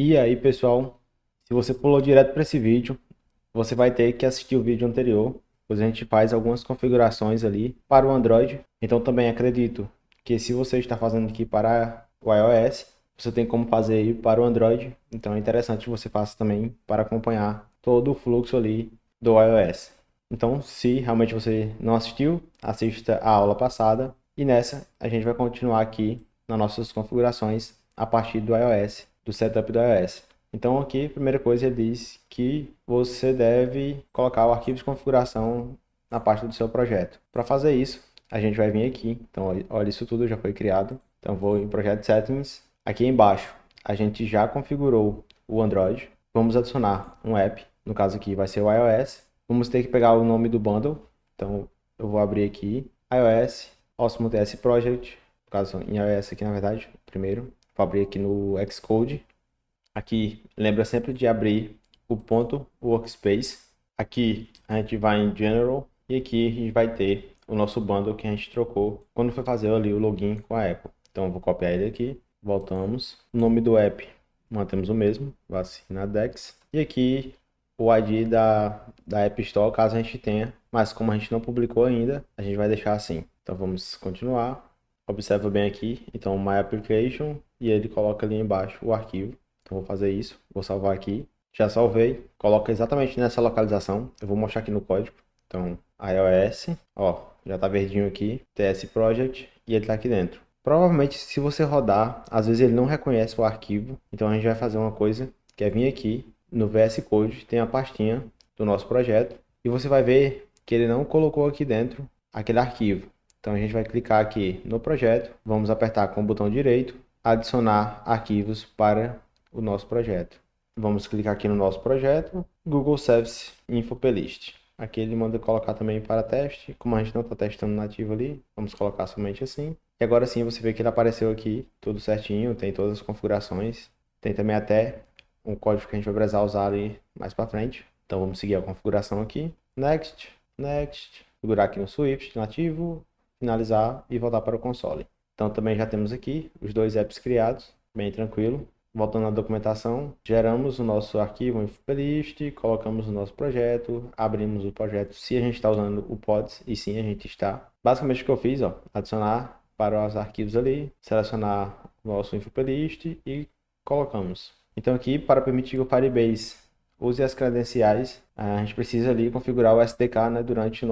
E aí, pessoal, se você pulou direto para esse vídeo, você vai ter que assistir o vídeo anterior, pois a gente faz algumas configurações ali para o Android. Então também acredito que se você está fazendo aqui para o iOS, você tem como fazer aí para o Android. Então é interessante que você faça também para acompanhar todo o fluxo ali do iOS. Então, se realmente você não assistiu, assista a aula passada e nessa a gente vai continuar aqui nas nossas configurações a partir do iOS, do setup do iOS. Então aqui, a primeira coisa, ele diz que você deve colocar o arquivo de configuração na parte do seu projeto. Para fazer isso, a gente vai vir aqui. Então, olha, isso tudo já foi criado. Então, vou em Project Settings. Aqui embaixo, a gente já configurou o Android. Vamos adicionar um app. No caso aqui vai ser o iOS. Vamos ter que pegar o nome do bundle. Então, eu vou abrir aqui iOS Osmo TS Project. No caso, em iOS aqui, na verdade, primeiro. Vou abrir aqui no Xcode. Aqui, lembra sempre de abrir o ponto workspace. Aqui a gente vai em General e aqui a gente vai ter o nosso bundle que a gente trocou quando foi fazer ali o login com a Apple. Então eu vou copiar ele aqui, voltamos. O nome do app mantemos o mesmo, Vacina Dex. E aqui o ID da App Store, caso a gente tenha, mas como a gente não publicou ainda, a gente vai deixar assim. Então vamos continuar. Observa bem aqui, então My Application, e ele coloca ali embaixo o arquivo. Então vou fazer isso, vou salvar aqui. Já salvei, coloca exatamente nessa localização. Eu vou mostrar aqui no código. Então, iOS, ó, já tá verdinho aqui, TS Project, e ele tá aqui dentro. Provavelmente, se você rodar, às vezes ele não reconhece o arquivo. Então a gente vai fazer uma coisa, que é vir aqui no VS Code, tem a pastinha do nosso projeto, e você vai ver que ele não colocou aqui dentro aquele arquivo. Então a gente vai clicar aqui no projeto, vamos apertar com o botão direito, adicionar arquivos para o nosso projeto. Vamos clicar aqui no nosso projeto, Google Service Info Playlist. Aqui ele manda colocar também para teste, como a gente não está testando nativo ali, vamos colocar somente assim. E agora sim você vê que ele apareceu aqui, tudo certinho, tem todas as configurações, tem também até um código que a gente vai precisar usar ali mais para frente. Então vamos seguir a configuração aqui, Next, Next, segurar aqui no Swift nativo, finalizar e voltar para o console. Então também já temos aqui os dois apps criados, bem tranquilo. Voltando à documentação, geramos o nosso arquivo em playlist, colocamos o nosso projeto, abrimos o projeto se a gente está usando o Pods, e sim a gente está. Basicamente o que eu fiz, ó, adicionar para os arquivos ali, selecionar o nosso info playlist e colocamos. Então aqui, para permitir que o Firebase use as credenciais, a gente precisa ali configurar o SDK, né, durante o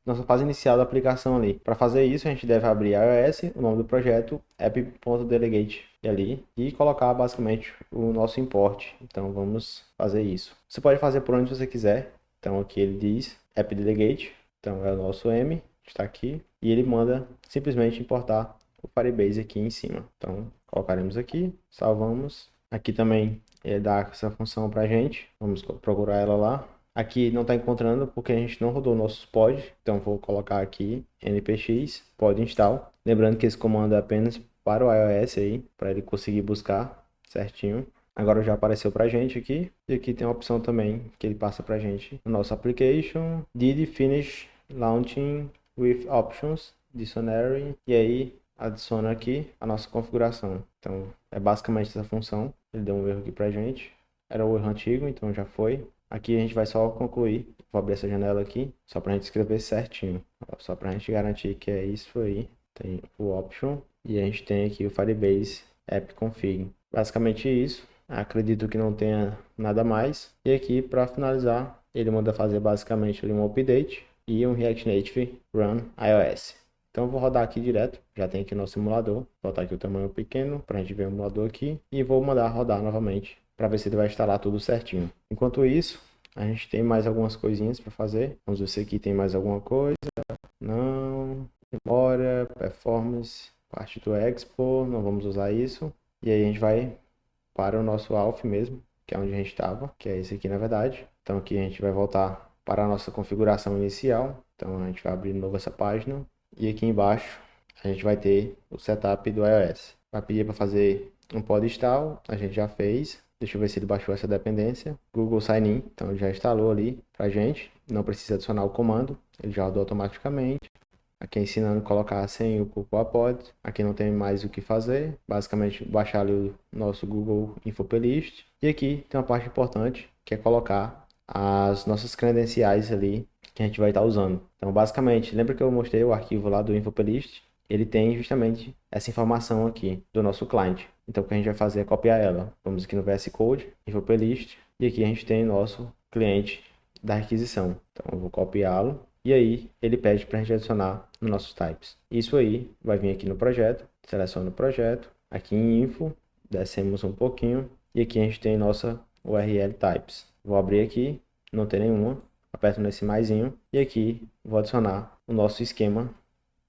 nossa fase inicial da aplicação ali. Para fazer isso, a gente deve abrir iOS, o nome do projeto, app.delegate ali e colocar basicamente o nosso import. Então vamos fazer isso. Você pode fazer por onde você quiser. Então aqui ele diz app.delegate, então é o nosso M, está aqui, e ele manda simplesmente importar o Firebase aqui em cima. Então colocaremos aqui, salvamos. Aqui também ele dá essa função para a gente. Vamos procurar ela lá. Aqui não está encontrando porque a gente não rodou nossos pod, então vou colocar aqui npx pod install. Lembrando que esse comando é apenas para o iOS aí, para ele conseguir buscar certinho. Agora já apareceu para a gente aqui, e aqui tem a opção também que ele passa para a gente no nosso application, did finish launching with options, dictionary, e aí adiciona aqui a nossa configuração. Então é basicamente essa função. Ele deu um erro aqui para a gente, era o erro antigo, então já foi. Aqui a gente vai só concluir. Vou abrir essa janela aqui, só para a gente escrever certinho. Só para a gente garantir que é isso aí. Tem o option e a gente tem aqui o Firebase App Config. Basicamente isso. Acredito que não tenha nada mais. E aqui, para finalizar, ele manda fazer basicamente ali um update e um React Native Run iOS. Então eu vou rodar aqui direto, já tem aqui no simulador. Vou botar aqui o tamanho pequeno para a gente ver o emulador aqui. E vou mandar rodar novamente para ver se ele vai instalar tudo certinho. Enquanto isso, a gente tem mais algumas coisinhas para fazer. Vamos ver se aqui tem mais alguma coisa. Não. Memória, performance, parte do Expo, não vamos usar isso. E aí a gente vai para o nosso Alf mesmo, que é onde a gente estava, que é esse aqui na verdade. Então aqui a gente vai voltar para a nossa configuração inicial. Então a gente vai abrir de novo essa página. E aqui embaixo a gente vai ter o setup do iOS. Vai pedir para fazer um pod install, a gente já fez. Deixa eu ver se ele baixou essa dependência. Google Sign In, então ele já instalou ali pra gente. Não precisa adicionar o comando, ele já rodou automaticamente. Aqui ensinando a colocar sem o Cocoa Pod. Aqui não tem mais o que fazer. Basicamente baixar ali o nosso Google Info Playlist. E aqui tem uma parte importante que é colocar as nossas credenciais ali que a gente vai estar usando. Então basicamente, lembra que eu mostrei o arquivo lá do Info Playlist? Ele tem justamente essa informação aqui do nosso cliente. Então o que a gente vai fazer é copiar ela. Vamos aqui no VS Code, Info Playlist. E aqui a gente tem o nosso cliente da requisição. Então eu vou copiá-lo. E aí ele pede para a gente adicionar nos nossos types. Isso aí vai vir aqui no projeto, seleciona o projeto, aqui em info, descemos um pouquinho e aqui a gente tem nossa URL types. Vou abrir aqui, não tem nenhuma, aperto nesse maisinho e aqui vou adicionar o nosso esquema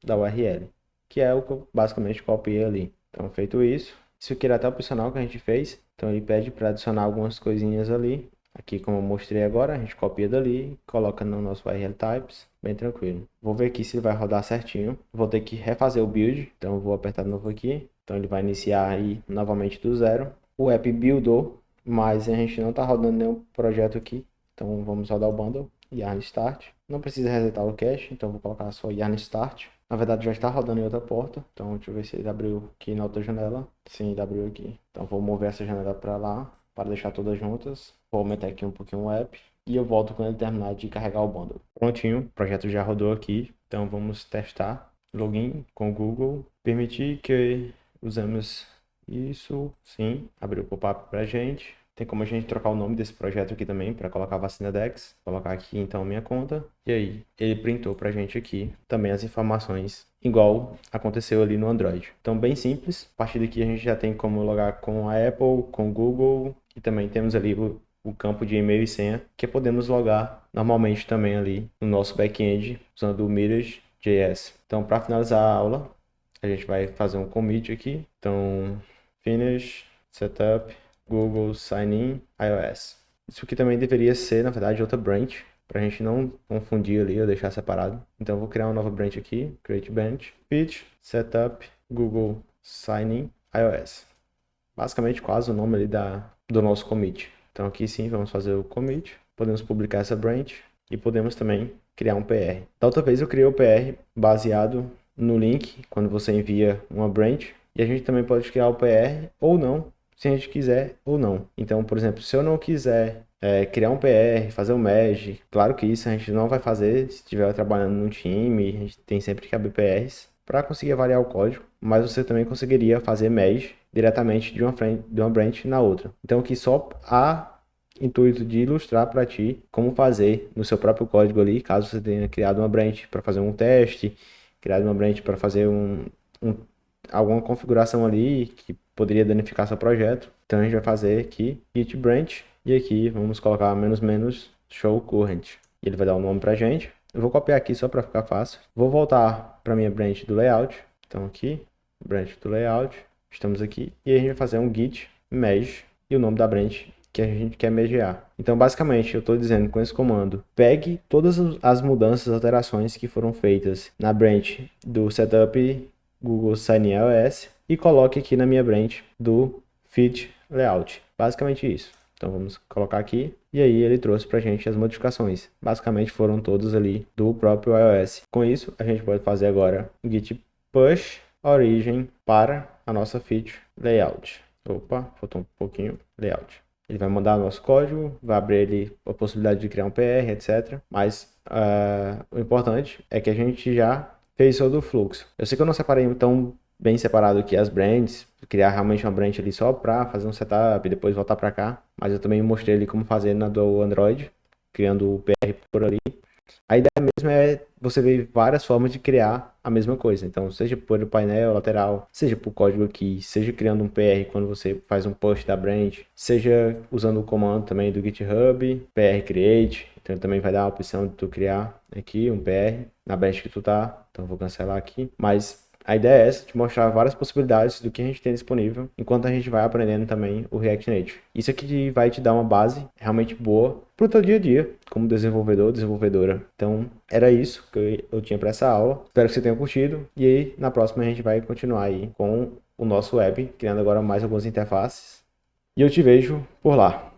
da URL, que é o que eu basicamente copiei ali. Então feito isso aqui era até opcional que a gente fez, então ele pede para adicionar algumas coisinhas ali. Aqui, como eu mostrei agora, a gente copia dali, coloca no nosso URL types, bem tranquilo. Vou ver aqui se ele vai rodar certinho. Vou ter que refazer o build, então eu vou apertar de novo aqui. Então ele vai iniciar aí novamente do zero. O app buildou, mas a gente não está rodando nenhum projeto aqui. Então vamos rodar o bundle, yarn start. Não precisa resetar o cache, então vou colocar só yarn start. Na verdade já está rodando em outra porta, então deixa eu ver se ele abriu aqui na outra janela. Sim, ele abriu aqui. Então vou mover essa janela para lá, para deixar todas juntas. Vou aumentar aqui um pouquinho o app e eu volto quando ele terminar de carregar o bundle. Prontinho, o projeto já rodou aqui, então vamos testar. Login com o Google, permitir que usemos isso, sim, abriu o pop-up pra gente. Tem como a gente trocar o nome desse projeto aqui também para colocar Vacina Dex. Vou colocar aqui então minha conta. E aí, ele printou pra gente aqui também as informações, igual aconteceu ali no Android. Então, bem simples. A partir daqui a gente já tem como logar com a Apple, com o Google. E também temos ali o campo de e-mail e senha, que podemos logar normalmente também ali no nosso back-end, usando o Mirage.js. Então, para finalizar a aula, a gente vai fazer um commit aqui. Então, finish, setup, Google Sign In, iOS. Isso aqui também deveria ser, na verdade, outra branch, para a gente não confundir ali ou deixar separado. Então, eu vou criar uma nova branch aqui, create branch, pitch, setup, Google Sign In, iOS. Basicamente, quase o nome ali do nosso commit. Então, aqui sim, vamos fazer o commit. Podemos publicar essa branch e podemos também criar um PR. Da outra vez, eu criei o PR baseado no link, quando você envia uma branch. E a gente também pode criar o PR ou não, se a gente quiser ou não. Então, por exemplo, se eu não quiser criar um PR, fazer um merge, claro que isso a gente não vai fazer se estiver trabalhando num time, a gente tem sempre que abrir PRs para conseguir avaliar o código, mas você também conseguiria fazer merge diretamente de uma branch na outra. Então, aqui só há intuito de ilustrar para ti como fazer no seu próprio código ali, caso você tenha criado uma branch para fazer um teste, criado uma branch para fazer alguma configuração ali que poderia danificar seu projeto. Então a gente vai fazer aqui git branch e aqui vamos colocar menos show current. E ele vai dar um nome pra gente. Eu vou copiar aqui só para ficar fácil. Vou voltar para minha branch do layout. Então aqui, branch do layout, estamos aqui e a gente vai fazer um git merge e o nome da branch que a gente quer mergear. Então, basicamente, eu estou dizendo com esse comando, pegue todas as mudanças, alterações que foram feitas na branch do setup Google Sign In iOS e coloque aqui na minha branch do Fit Layout. Basicamente isso. Então, vamos colocar aqui e aí ele trouxe para a gente as modificações. Basicamente, foram todas ali do próprio iOS. Com isso, a gente pode fazer agora o git push origin para a nossa Fit Layout. Opa, faltou um pouquinho. Layout. Ele vai mandar o nosso código, vai abrir ali a possibilidade de criar um PR, etc. Mas o importante é que a gente já fez todo o fluxo. Eu sei que eu não separei tão bem separado aqui as branches, criar realmente uma branch ali só para fazer um setup e depois voltar para cá. Mas eu também mostrei ali como fazer na do Android, criando o PR por ali. A ideia mesmo é você ver várias formas de criar a mesma coisa. Então, seja por painel lateral, seja por código aqui, seja criando um PR quando você faz um push da branch, seja usando o comando também do GitHub, PR create. Então, também vai dar a opção de tu criar aqui um PR na branch que tu tá. Então, eu vou cancelar aqui. Mas a ideia é essa, de mostrar várias possibilidades do que a gente tem disponível, enquanto a gente vai aprendendo também o React Native. Isso aqui vai te dar uma base realmente boa para o teu dia a dia, como desenvolvedor, desenvolvedora. Então, era isso que eu tinha para essa aula. Espero que você tenha curtido. E aí, na próxima a gente vai continuar aí com o nosso web, criando agora mais algumas interfaces. E eu te vejo por lá.